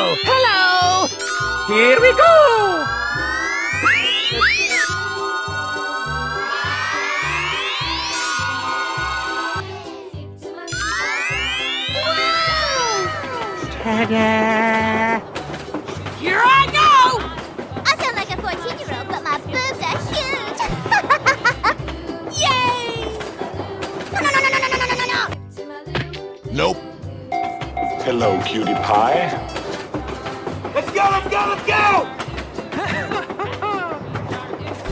Hello! Here we go! Ta-da! Here I go! I sound like a 14-year-old, but my boobs are huge! Yay! No! Nope. Hello, cutie pie. Let's go, let's go, let's go!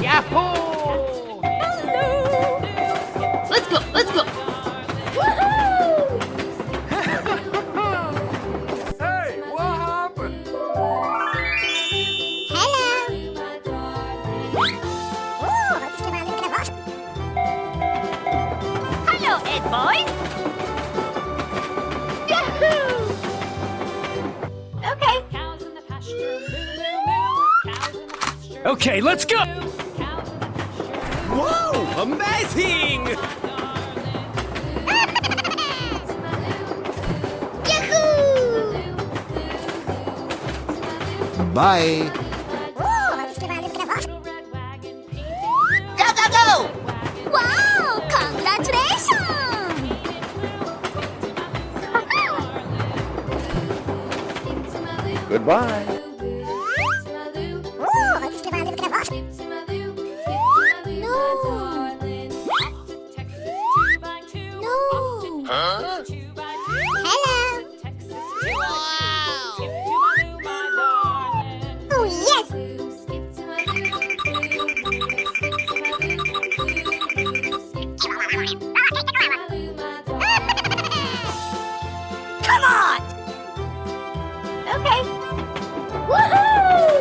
Yahoo! Let's go, let's go! Hey, what happened? Hello! Ooh, let's get a look at Hello, Ed boys! Yahoo! Okay. Okay, let's go! Whoa, amazing! Yahoo! Bye. Ooh, let's get a look at Go, go, go! Wow, congratulations! Goodbye. Ooh, let's get a look at No! Huh? Hello! Oh, yes! Come on! Okay. Woohoo!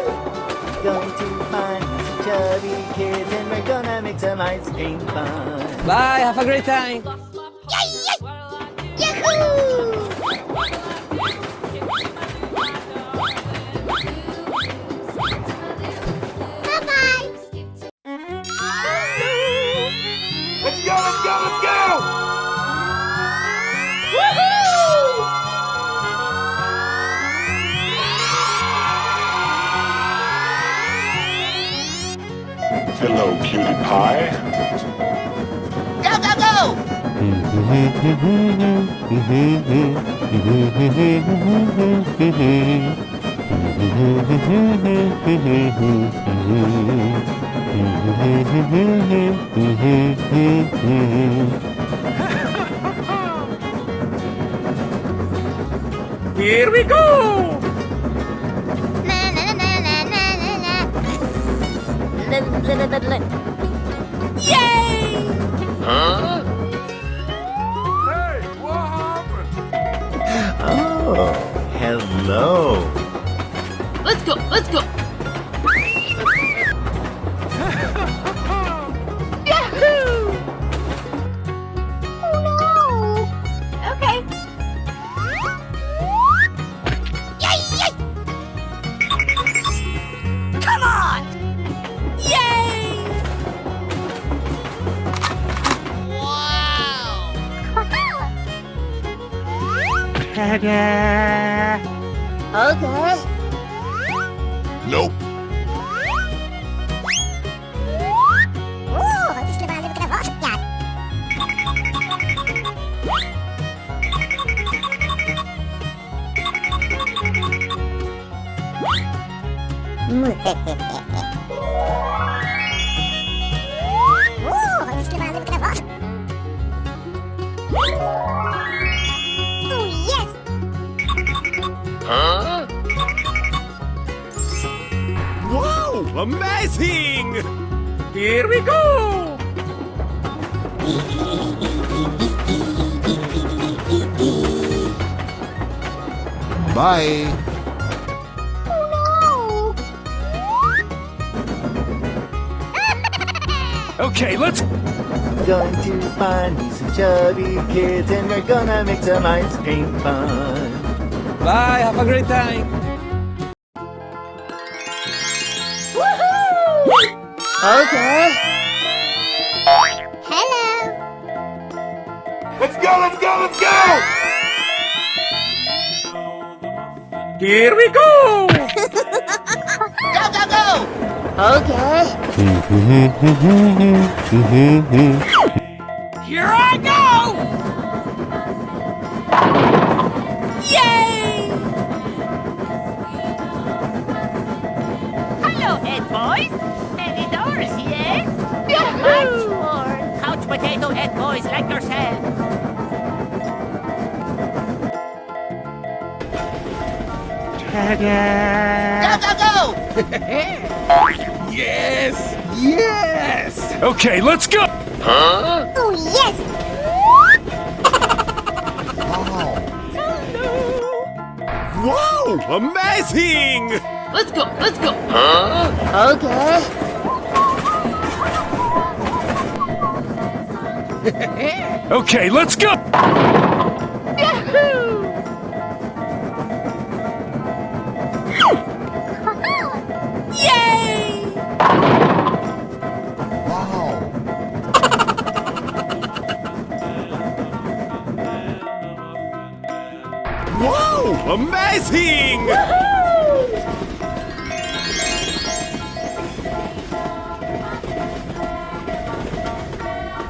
Going to find some chubby kids and we're gonna make some ice cream fun. Bye, have a great time! Yay, yay! Yahoo! Bye-bye! Let's go, let's go, let's go! Woohoo! Hello, cutie pie. Go, go, go! Here we go! Na na na na na na na. Yay! Huh? Hey, what happened? Oh, hello. Let's go, let's go. Yahoo! Oh no! Okay. Yay, yay! Come on! Yay! Wow! Ta-da! Okay. Nope. Ooh, let's get a look at that. Ooh, let's get a look at that. Oh, yes! Huh? Wow, amazing! Here we go! Bye. Oh no! Okay, let's... Going to find me some chubby kids and we're gonna make some ice cream fun. Bye, have a great time! Woohoo! Okay. Hello! Let's go, let's go, let's go! Here we go! Go, go, go! Okay. Here I go! Yay! Hello, head boys. Any doors yet? Much more. Couch potato head boys like yourself. Go, go, go! Yes! Yes! Okay, let's go! Oh, yes! Wow! Amazing! Let's go, let's go. Okay. Okay, let's go! Yay! Wow! Amazing!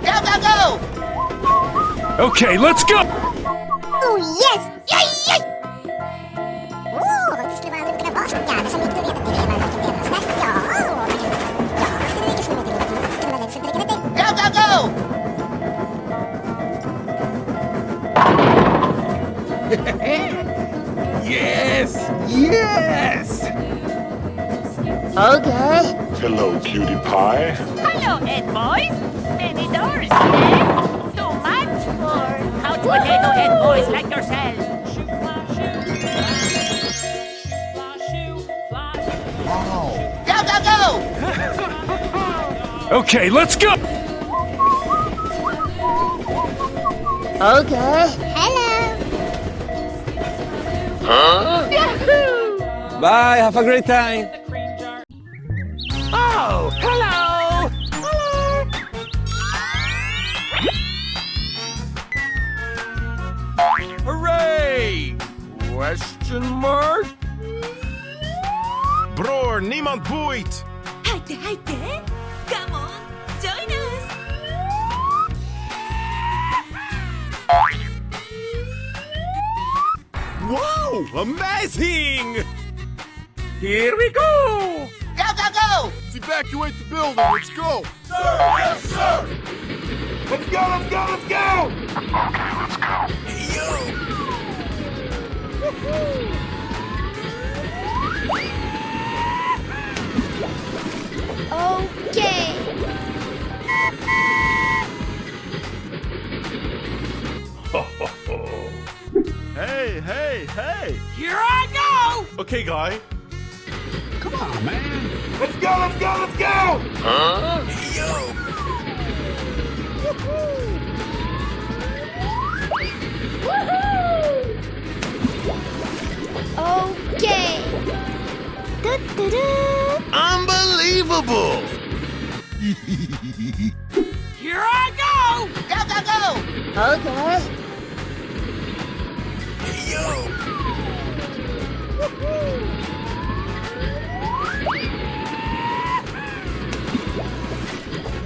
Go, go, go! Okay, let's go! Oh, yes! Yay, yay! Oh, this level is gonna ja, das haben wir gelernt, die Lehrer und die Lehrer, ne? Ja, go, go, go! Yes! Yes! Okay. Hello, cutie pie. Hello, head boys. Any doors yet? Too much more. Couch potato head boys like yourself. Go, go, go! Okay, let's go! Okay. Hello! Bye, have a great time! Oh, hello. Hooray! Question mark? Bror, niemand boeit! 入って入って Come on, join us! Wow! Amazing! Here we go! Go, go, go! Let's evacuate the building. Let's go. Sir, yes, sir. Let's go, let's go, let's go. Okay! Hey, hey, hey. Here I go! Okay, guy. Come on, man. Let's go, let's go, let's go. Okay! Unbelievable. Here I go! Go, go, go! Okay.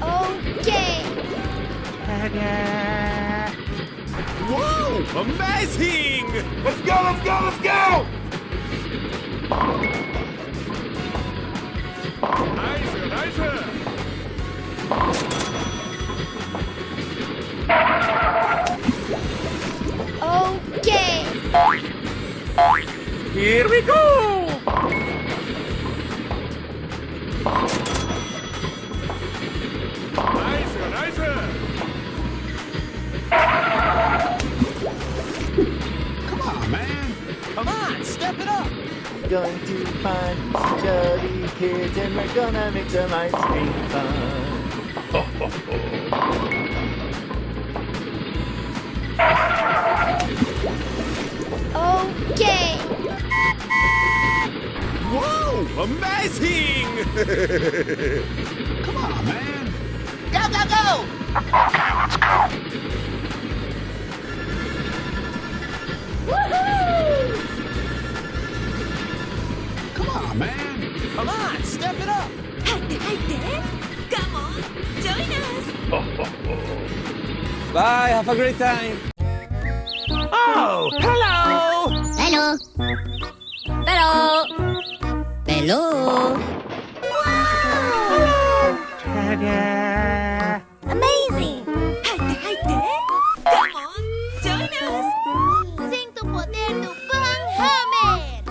Okay! Wow! Amazing! Let's go, let's go, let's go. Nice, nice! Okay! Here we go! Nice, nice! Come on, man. Come on, step it up! Going to find some chubby kids and we're gonna make some ice cream fun. Okay! Wow! Amazing! Come on, man. Go, go, go! Bye, have a great time. Oh, hello. Hello. Hello. Hello. Ta-da! Amazing. 入って入って Come on, join us Sinto o poder do Pynamid.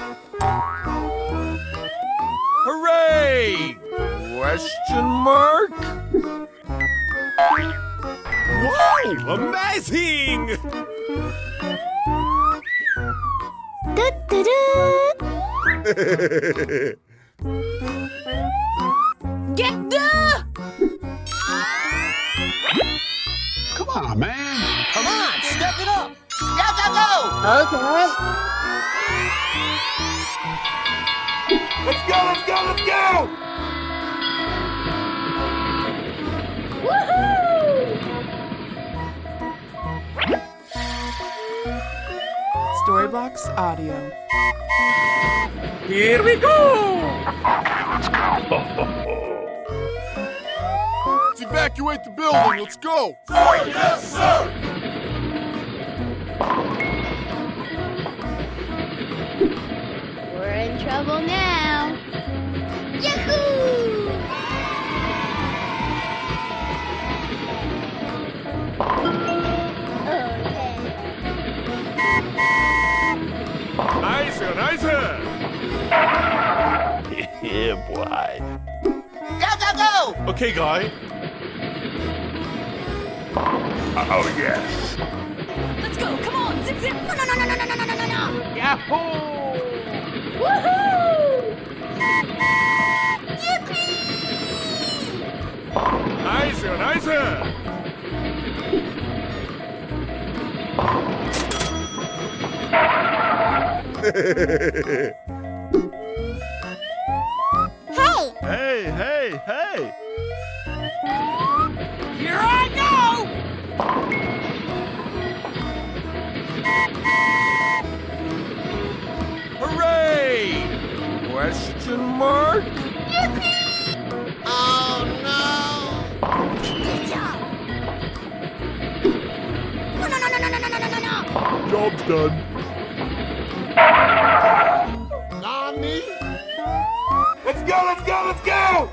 Hooray! Question mark? Wow, amazing. Get the Come on, man. Come on, step it up. Okay. Let's go, let's go, let's go! Storybox Audio. Here we go. Let's evacuate the building, let's go! We're in trouble now. Yahoo! Nice, nice. Yeah, boy. Okay, guy. Oh, yes. Let's go, come on, zip zip No, no, no, no, no, no, no, no, no, no Yahoo! Nice, nice. Hey! Hey, hey, hey! Here I go! Hooray! Question mark? Oh no! Good job! No, no, no, no, no, no, no, no, no, no! Job's done. Nani? Let's go, let's go, let's go!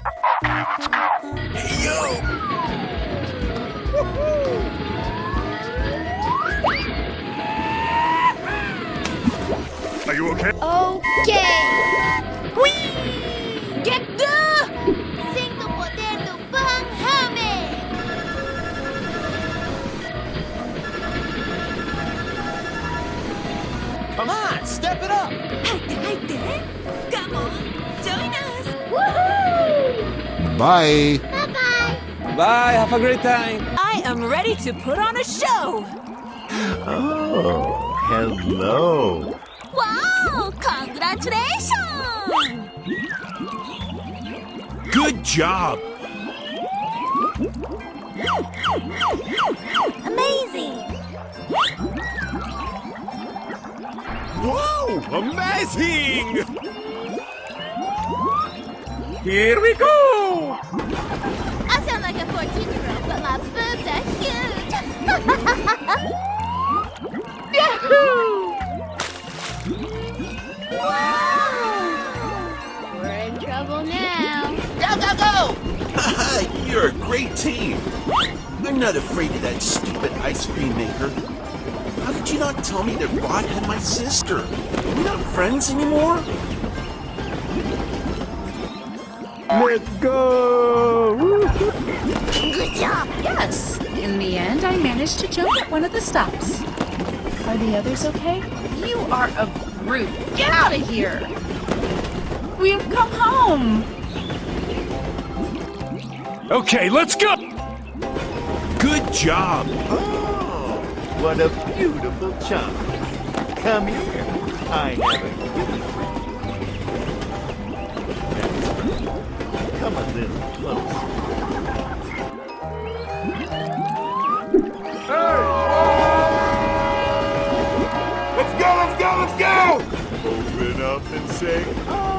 Hey, yo! Are you okay? Okay! Whee! Get the Sinto o poder do Pynamid. Come on, step it up. 入って入って Come on, join us Bye. Bye-bye. Bye, have a great time. I am ready to put on a show Oh, hello. Wow! Congratulations! Good job. Amazing! Wow, amazing. Here we go. I sound like a 14-year-old, but my boobs are huge! Wow! We're in trouble now. You're a great team. I'm not afraid of that stupid ice cream maker. How did you not tell me that Rod had my sister? We're not friends anymore? Let's go! Good job! Yes. In the end, I managed to jump at one of the stops. Are the others okay? You are a brute. Get out of here! We've come home. Okay, let's go. Good job. Oh, what a beautiful chunk. Come here. I have a gift. Come a little closer. Let's go, let's go, let's go! Open up and say, ah.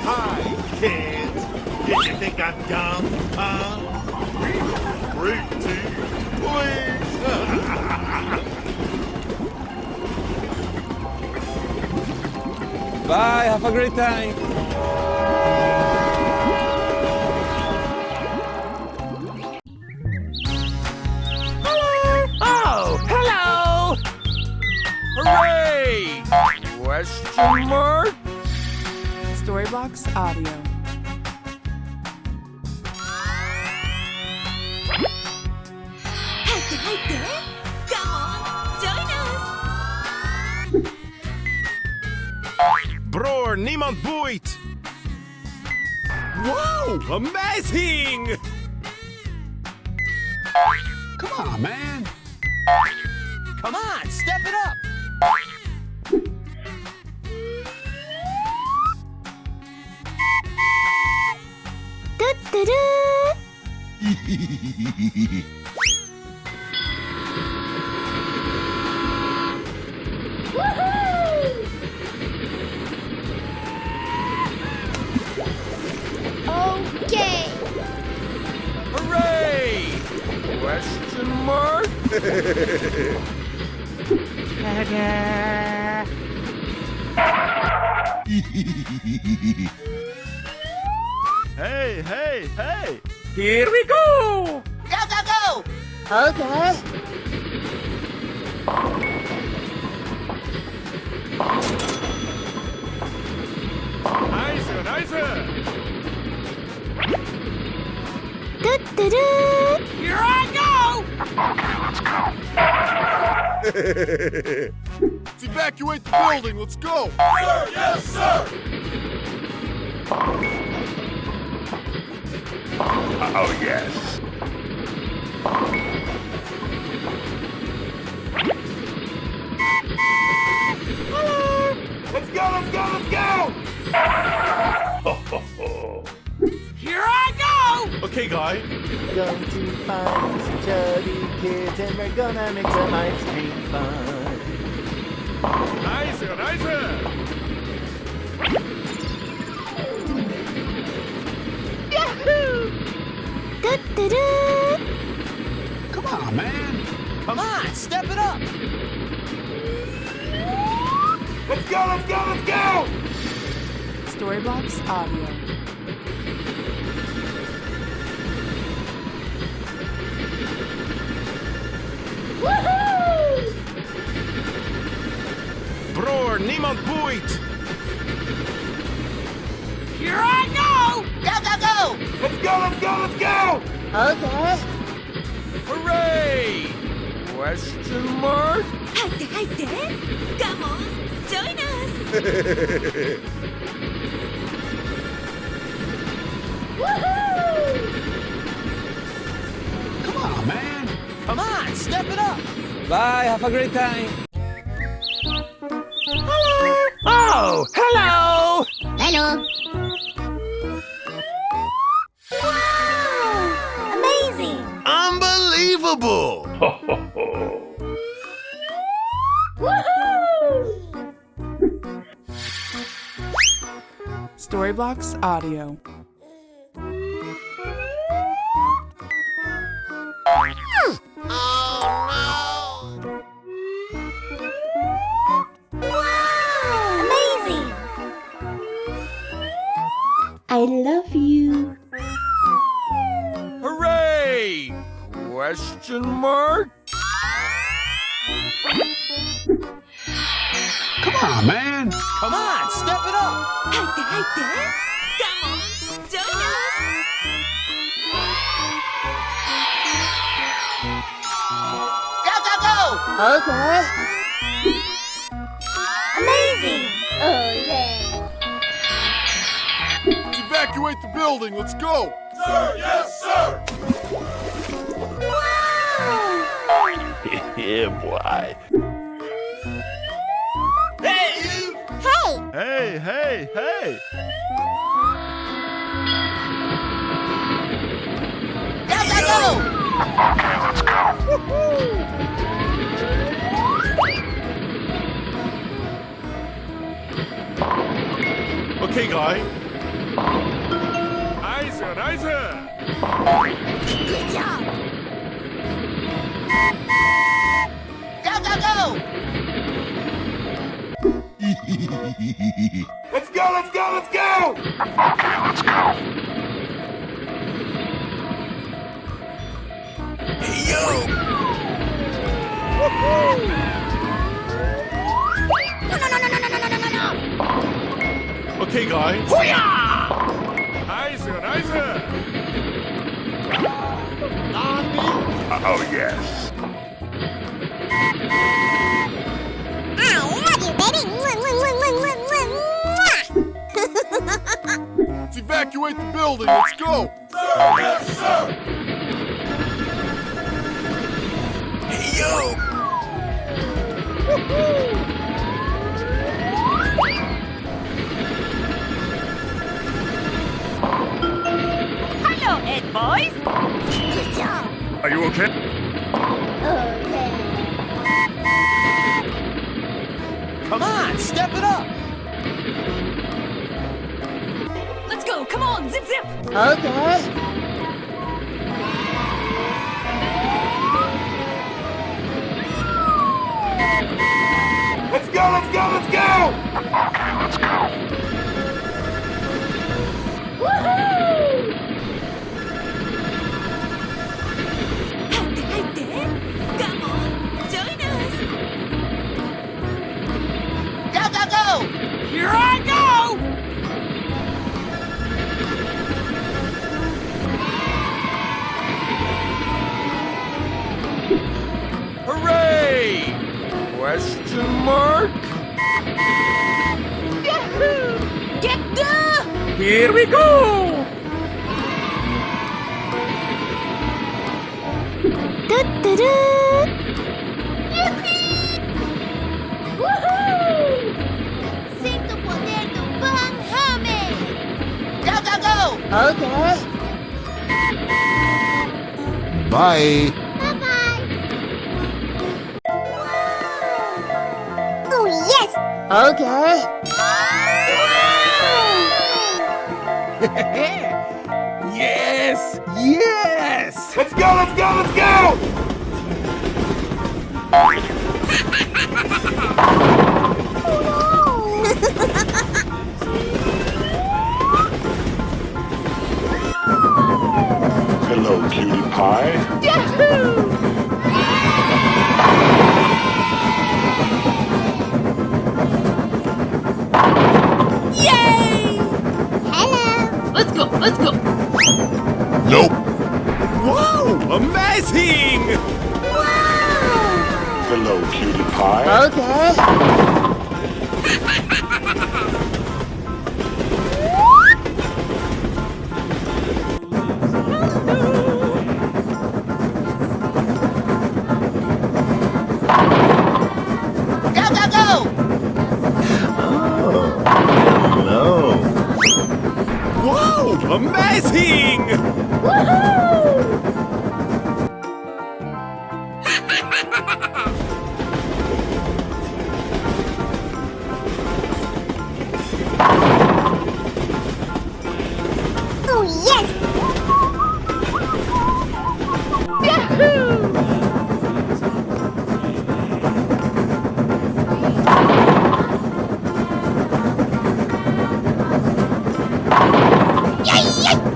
Hi, kids. Did you think I'm dumb, huh? Great team, please. Bye, have a great time. Oh, hello! Hooray! Question mark? Storybox Audio. Come on, join us. Bror, niemand boeit. Wow, amazing! Come on, man. Come on, step it up! Okay. Hooray! Question mark? Hey, hey, hey. Here we go! Okay. Nice, nice. Here I go! Let's evacuate the building. Let's go. Sir, yes, sir. Oh, yes. Let's go, let's go, let's go! Here I go! Okay, guy. Going to find some chubby kids and we're gonna make some ice cream fun. Nice, nice. Come on, man. Come on, step it up! Let's go, let's go, let's go! Storybox Audio. Bror, niemand boeit. Here I go! Let's go, let's go, let's go! Okay. Hooray! Question mark? 入って入って。Come on, join us. Come on, man. Come on, step it up! Bye, have a great time. Hello! Oh, hello! Hello. Wow! Amazing. Unbelievable! Storybox Audio. Amazing. I love you. Hooray! Question mark? Come on, man. Come on, step it up! 入って入って。Come on, join us. Okay. Amazing. Oh yeah. Let's evacuate the building. Let's go. Sir, yes, sir. Yeah, boy. Hey. Hey, hey, hey. Go. Let's go. Okay, guy. Nice, nice. Good job. Go, go, go. Let's go, let's go, let's go! Hey, yo! Okay, guy. Nice, nice. Oh, yes. I love you, baby. Let's evacuate the building. Let's go. Yes, sir. Hey, yo! Hello, Ed boys. Good job. Are you okay? Okay. Come on, step it up! Let's go. Come on. Zip, zip. Okay. Let's go, let's go, let's go! Come on. Join us. Go, go, go. Here I go! Hooray! Question mark? Get the. Here we go! Sing to poder do Van Hame. Go, go, go. Okay. Bye. Bye-bye. Oh, yes. Okay. Yes! Yes! Let's go, let's go, let's go! Hello, cutie pie. Hello. Let's go, let's go. Nope. Wow! Amazing! Hello, cutie pie. Okay. Go, go, go. Hello. Wow! Amazing! Oh, yes.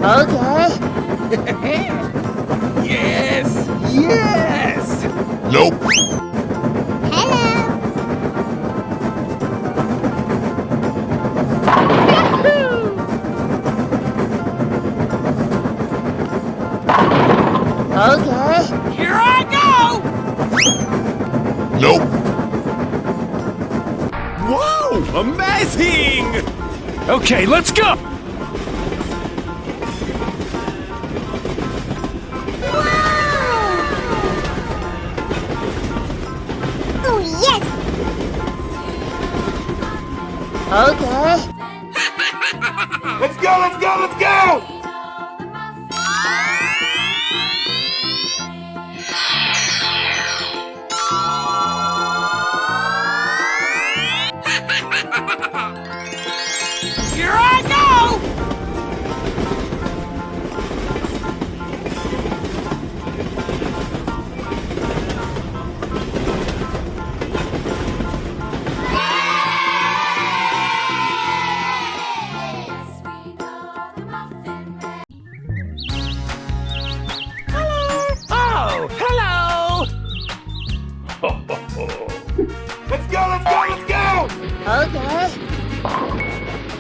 Okay. Yes! Yes! Nope. Hello. Okay. Here I go! Nope. Wow! Amazing! Okay, let's go! Oh, yes. Okay. Let's go, let's go, let's go! Here I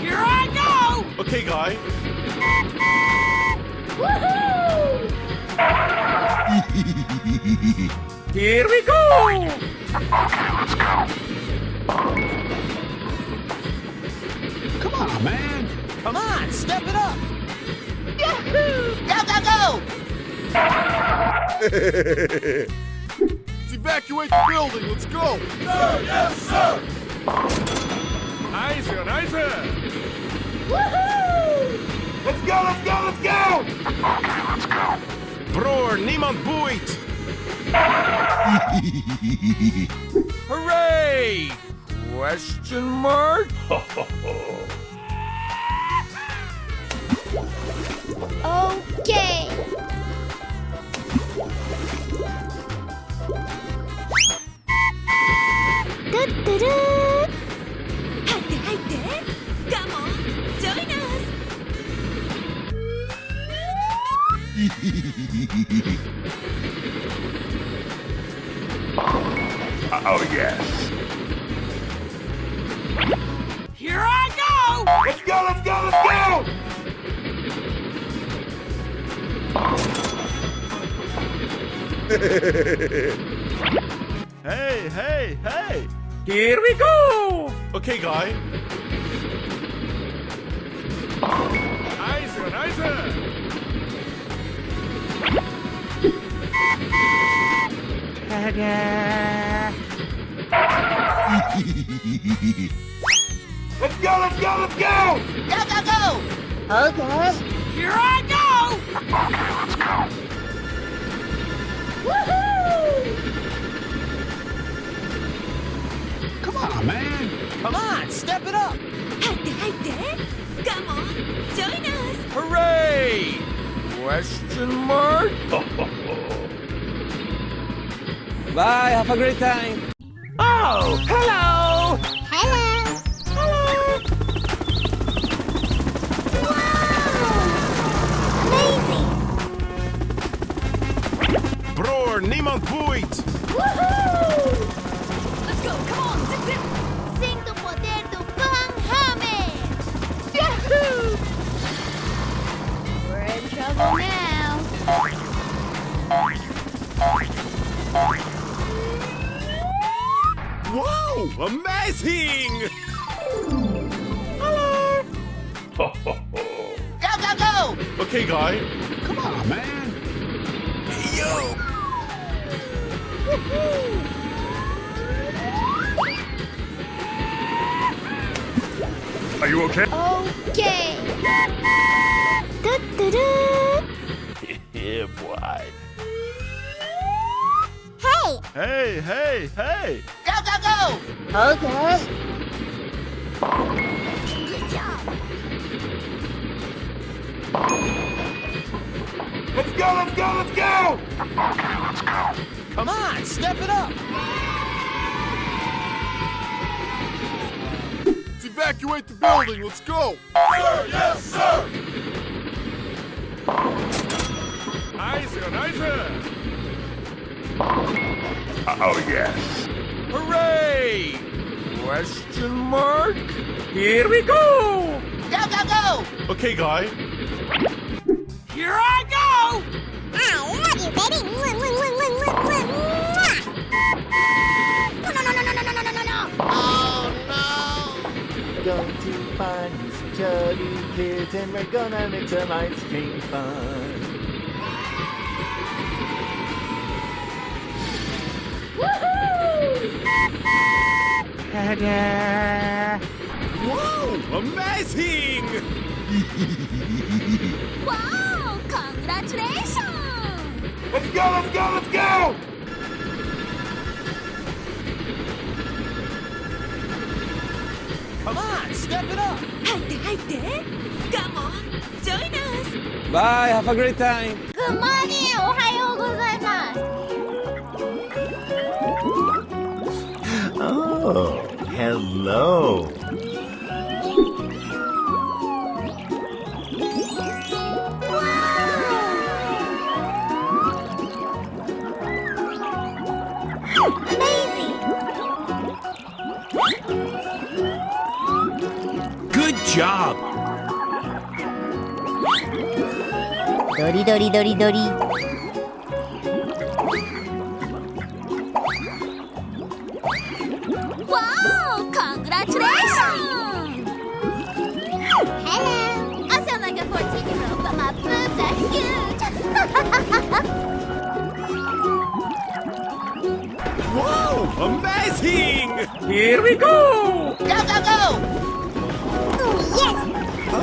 Here I go! Okay, guy. Here we go! Come on, man. Come on, step it up! Yahoo! Go, go, go! Let's evacuate the building. Let's go. Sir, yes, sir. Nice, nice! Woohoo! Let's go, let's go, let's go. Broer, niemand boeit. Hooray! Question mark? Okay. Do-do-do. 入って入って。Come on, join us. Oh, yes. Here I go! Let's go, let's go, let's go. Hey, hey, hey. Here we go! Okay, guy. Nice, nice! Ta-da! Let's go, let's go, let's go. Go, go, go! Okay. Here I go! Woohoo! Come on, man. Come on, step it up! 入って入って。Come on, join us. Hooray! Question mark? Bye, have a great time! Oh, hello! Hello! Hello! Wow! Amazing! Broer, niemand boeit. Woohoo! Let's go, come on, zip zip. Sinto o poder do Van Hammer! Yahoo! We're in trouble now. Wow, amazing. Go, go, go! Okay, guy. Come on, man. Are you okay? Okay. Do-do-do. Yeah, boy. Hey! Hey, hey, hey. Go, go, go! Okay. Good job. Let's go, let's go, let's go. Come on, step it up! Let's evacuate the building. Let's go. Sir, yes, sir. Nice, nice! Oh, yes. Hooray! Question mark? Here we go! Go, go, go! Okay, guy. Here I go! I love you, baby. No, no, no, no, no, no, no, no, no, no. Oh, Going to find you some chubby kids and we're gonna make some ice cream fun. Ta-da! Wow, amazing. Wow, congratulations. Let's go, let's go, let's go. Come on, step it up! 入って入って。Come on, join us. Bye, have a great time! Good morning! おはようございます。 Oh, hello. Amazing! Good job. ドリドリドリドリ。Wow! Congratulations! Hello. I sound like a 14-year-old, but my boobs are huge. Whoa! Amazing! Here we go! Go, go, go! Yes! Oh,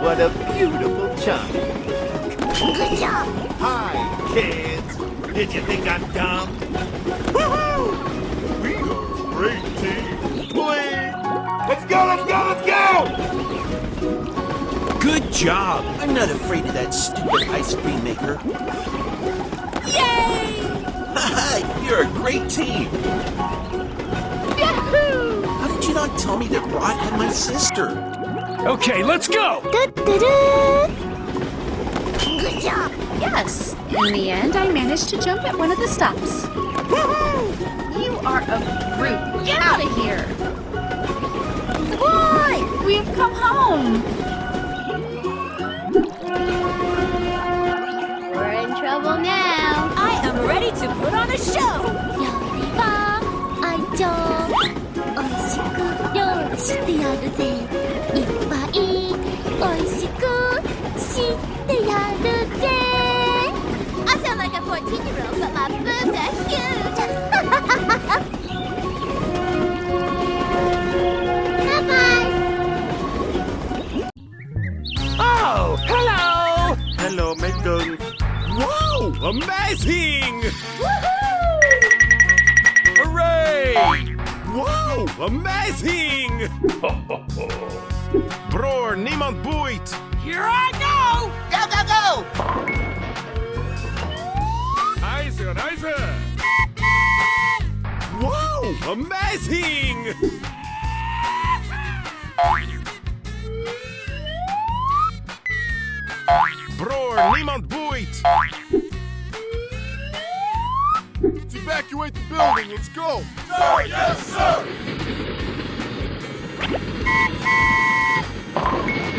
what a beautiful child. Good job! Hi, kids. Did you think I'm dumb? Woohoo! We are a great team. Please. Let's go, let's go, let's go! Good job. I'm not afraid of that stupid ice cream maker. Yay! Haha, you're a great team. Yahoo! How did you not tell me that Rod had my sister? Okay, let's go. Du-du-du. Good job! Yes. In the end, I managed to jump at one of the stops. You are a brute. Get out of here. Boy! We've come home. We're in trouble now. I am ready to put on a show! 料理は愛情おいしく料理してやるぜいっぱいおいしくしてやるぜ I sound like a 14-year-old, but my boobs are huge. Bye-bye. Oh, hello! Hello, Metal. Whoa! Amazing! Hooray! Whoa! Amazing! Bror, niemand boeit! Here I go! Go, go, go! IJzer, IJzer! Whoa! Amazing! Bror, niemand boeit! Let's evacuate the building. Let's go. Sir, yes, sir.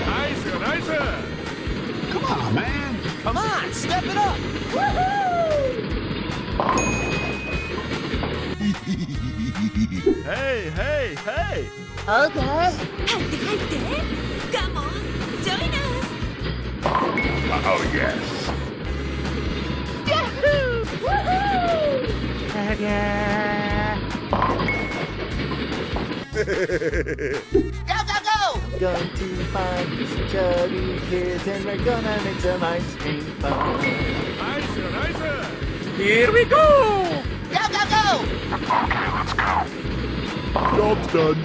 IJzer, IJzer! Come on, man. Come on, step it up! Hey, hey, hey. Okay. 入って入って Come on, join us! Oh, yes. Yahoo! Woohoo! Go, go, go! Going to find some chubby kids and we're gonna make some ice cream fun. IJzer, IJzer! Here we go! Go, go, go! Job's done.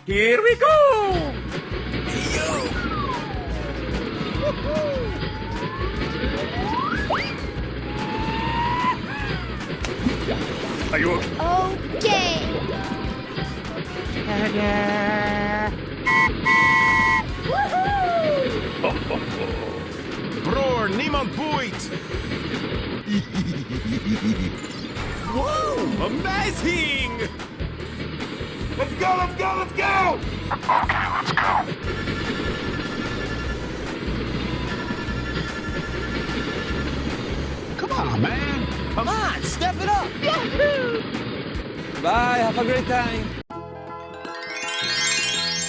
Here we go! Are you okay? Okay. Bror, niemand boeit! Whoa! Amazing! Let's go, let's go, let's go! Come on, man. Come on, step it up! Yahoo! Bye, have a great time!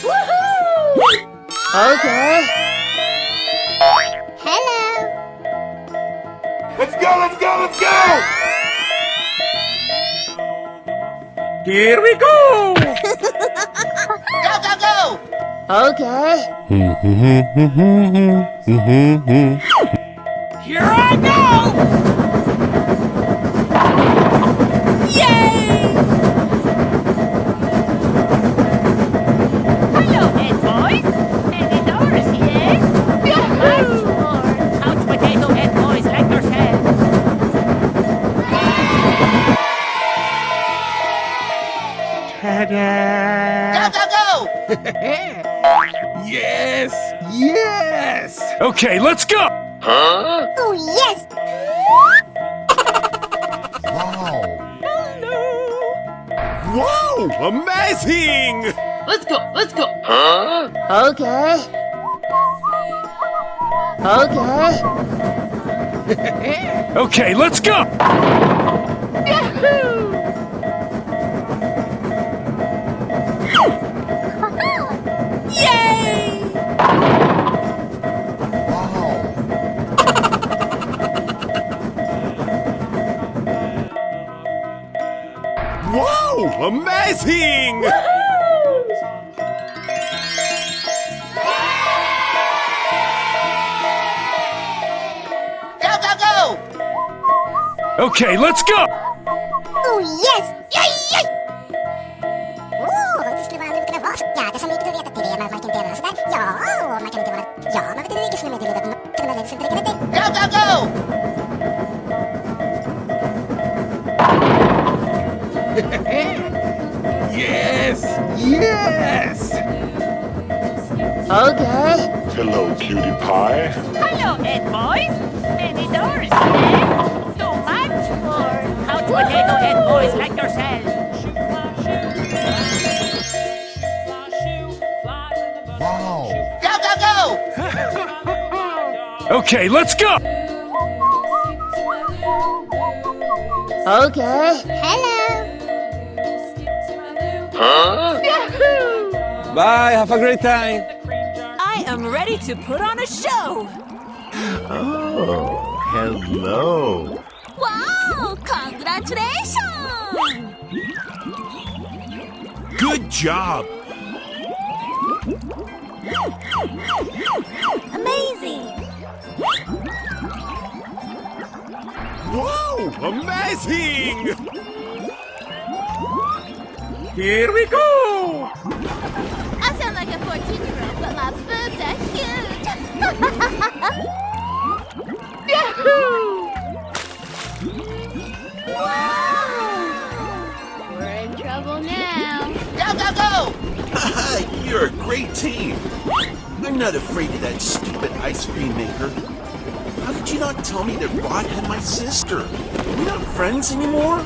Woohoo! Okay. Hello. Let's go, let's go, let's go! Here we go! Go, go, go! Okay. Here I go! Yay! Hello, head boys! Any doors here? Much more! Couch potato head boys like yourself! Go, go, go! Yes! Yes! Okay, let's go! Oh, yes! Wow. Wow! Amazing! Let's go, let's go. Okay. Okay, let's go! Yahoo! Yay! Wow! Amazing! Go, go, go! Okay, let's go! Oh yes! Yay! Yay! Oh, skulle vara lite bra. Ja, det som inte vet att det är man kan dela så där. Ja, man kan inte vara. Ja, man vet inte som är det där. Det är det som det kan Go, go, go! Yes! Yes! Okay. Hello, cutie pie. Hello, Ed boys. Many doors, yeah? So much for couch potato head boys like yourself. Go, go, go! Okay, let's go! Okay. Hello. Bye, have a great time! I am ready to put on a show. Oh, hello. Wow! Congratulations! Good job. Amazing! Wow! Amazing! Here we go! I sound like a 14-year-old, but my boobs are huge! Wow! We're in trouble now. Go, go, go! Haha, you're a great team. I'm not afraid of that stupid ice cream maker. How did you not tell me that Rod had my sister? We're not friends anymore?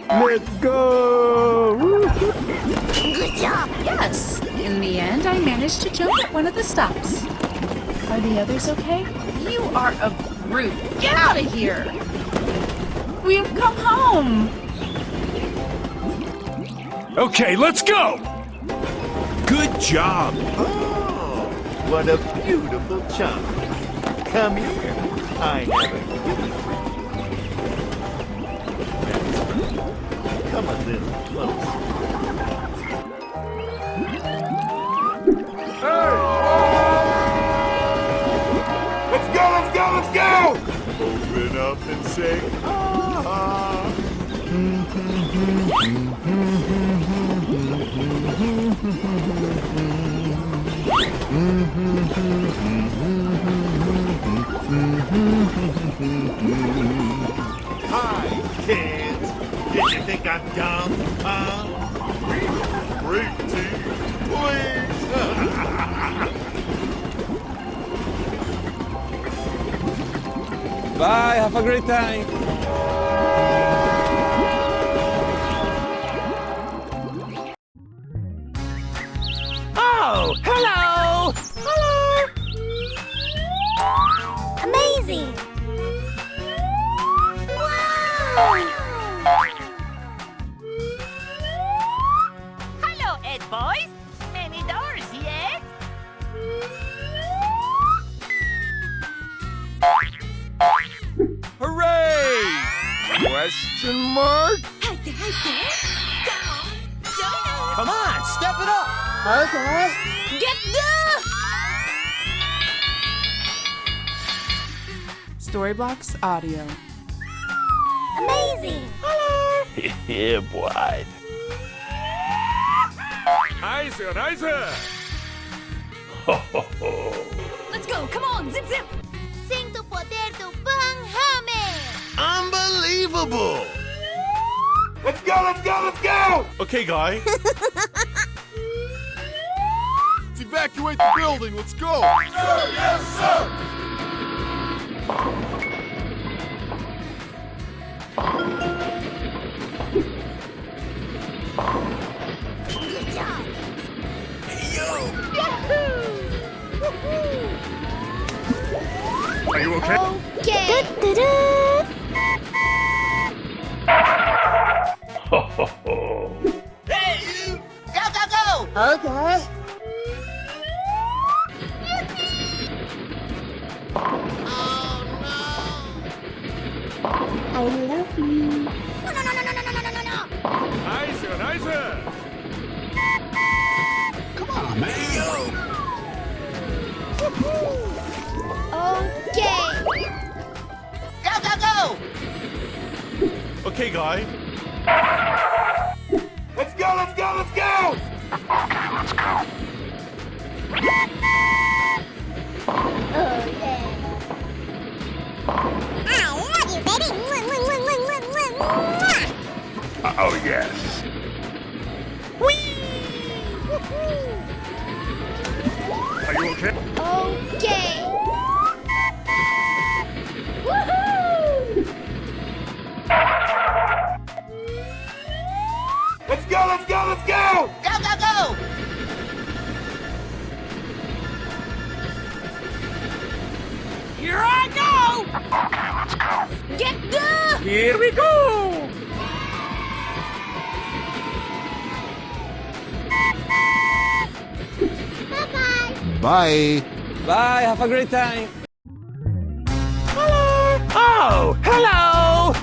Let's go! Good job! Yes, in the end, I managed to jump at one of the stops. Are the others okay? You are a brute. Get out of here! We've come home. Okay, let's go! Good job. Oh, what a beautiful chunk. Come here. I have a gift. Come a little closer. Let's go, let's go, let's go! Open up and say, ah. Hi, kids. Did you think I'm dumb, huh? Great team, please. Bye, have a great time! Oh, hello! Hello! Amazing! Wow! Hello, Ed boys. Many doors, yes? Hooray! Question mark? Hi there, hi there. Come on, join us. Come on, step it up! Okay. Get the Storyblocks Audio. Amazing! Yeah, boy. Nicer, nicer! Let's go, come on, zip zip. Sinto poder do Banghame! Unbelievable! Let's go, let's go, let's go! Okay, guys. Let's evacuate the building, let's go! Sir, yes, sir! トゥルー Hey, you! Go, go, go! Okay. I love you. Nice, nice. Come on, man. Okay. Go, go, go! Okay, guy. Let's go, let's go, let's go! Oh yeah. I love you, baby. Oh, yes. Are you okay? Okay. Woohoo! Let's go, let's go, let's go! Go, go, go! Here I go! Get the... Here we go. Bye-bye. Bye. Bye. Have a great time. Hello. Oh, hello.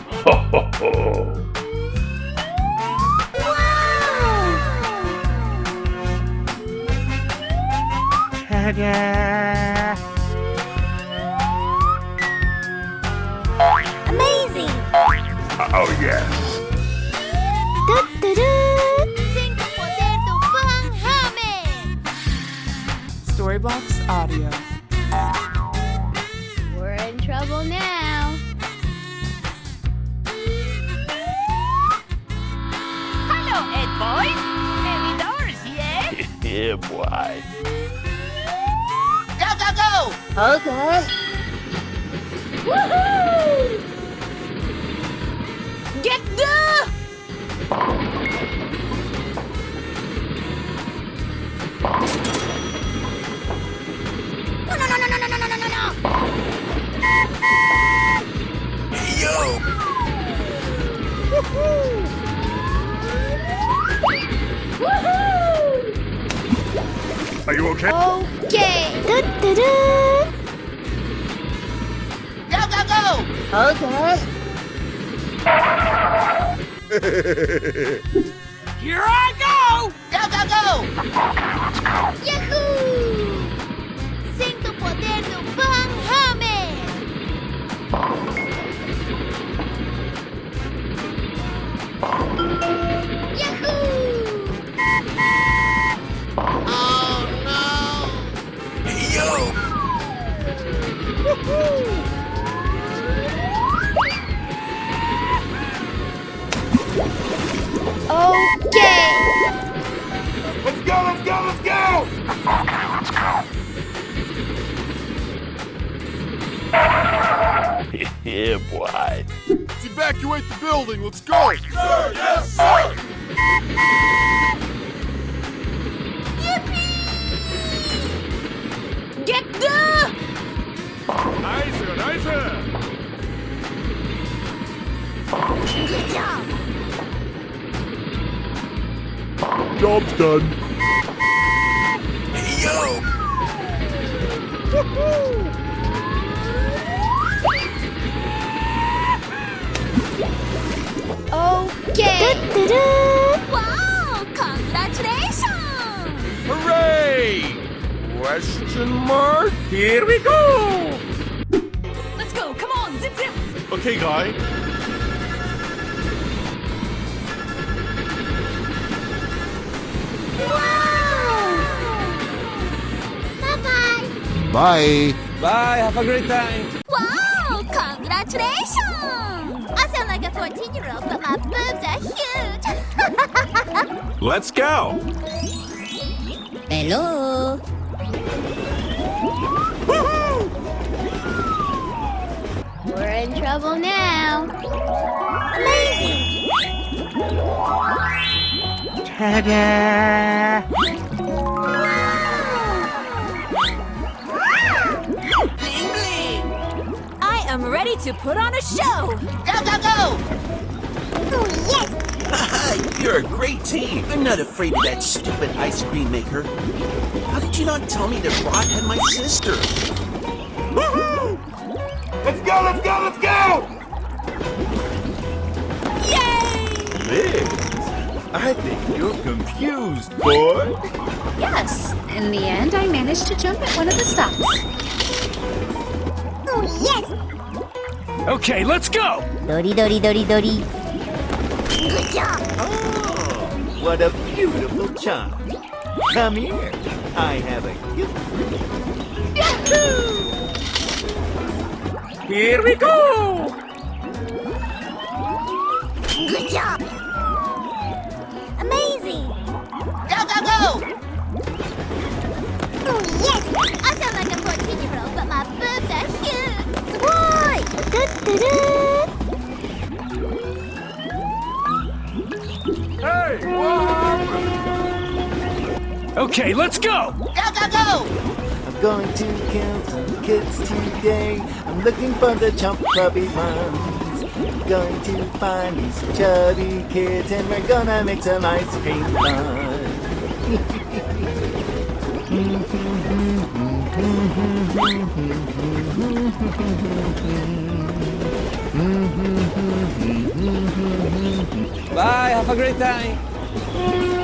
Amazing. Oh, yes. Cinco poder do Pynamid. Storyblocks Audio. We're in trouble now. Hello, Ed boys. Any doors yet? Yeah, boy. Go, go, go! Okay. Woohoo! Get the... Are you okay? Okay. Go, go, go! Okay. Here I go! Go, go, go! Yahoo! Cinco poder do Pynamid. Yahoo! Oh, no! Okay. Let's go, let's go, let's go! Yeah, boy. Let's evacuate the building, let's go! Sir, yes, sir! Get the... Nice, nice. Good job. Job's done. Okay. Wow! Congratulations! Hooray! Question mark? Here we go. Let's go, come on, zip zip! Okay, guy. Wow! Bye-bye. Bye. Bye. Have a great time. Wow! Congratulations! I sound like a 14-year-old, but my boobs are huge. Let's go. Hello. We're in trouble now. Amazing! Ta-da! I am ready to put on a show. Go, go, go! Oh, yes! You're a great team. I'm not afraid of that stupid ice cream maker. How did you not tell me that Rod had my sister? Woohoo! Let's go, let's go, let's go! Liz, I think you're confused, boy. Yes, in the end, I managed to jump at one of the stops. Oh, yes! Okay, let's go! ドリドリドリドリ Good job! Oh, what a beautiful child. Come here. I have a gift for you. Here we go! Good job! Amazing! Go, go, go! Oh, yes! I sound like a 14-year-old, but my boobs are huge! Why? Da-da-da! Hey, what? Okay, let's go! Go, go, go! I'm going to kill some kids today. I'm looking for the chump clubby ones. I'm going to find these chubby kids and we're gonna make some ice cream fun. Bye, have a great time!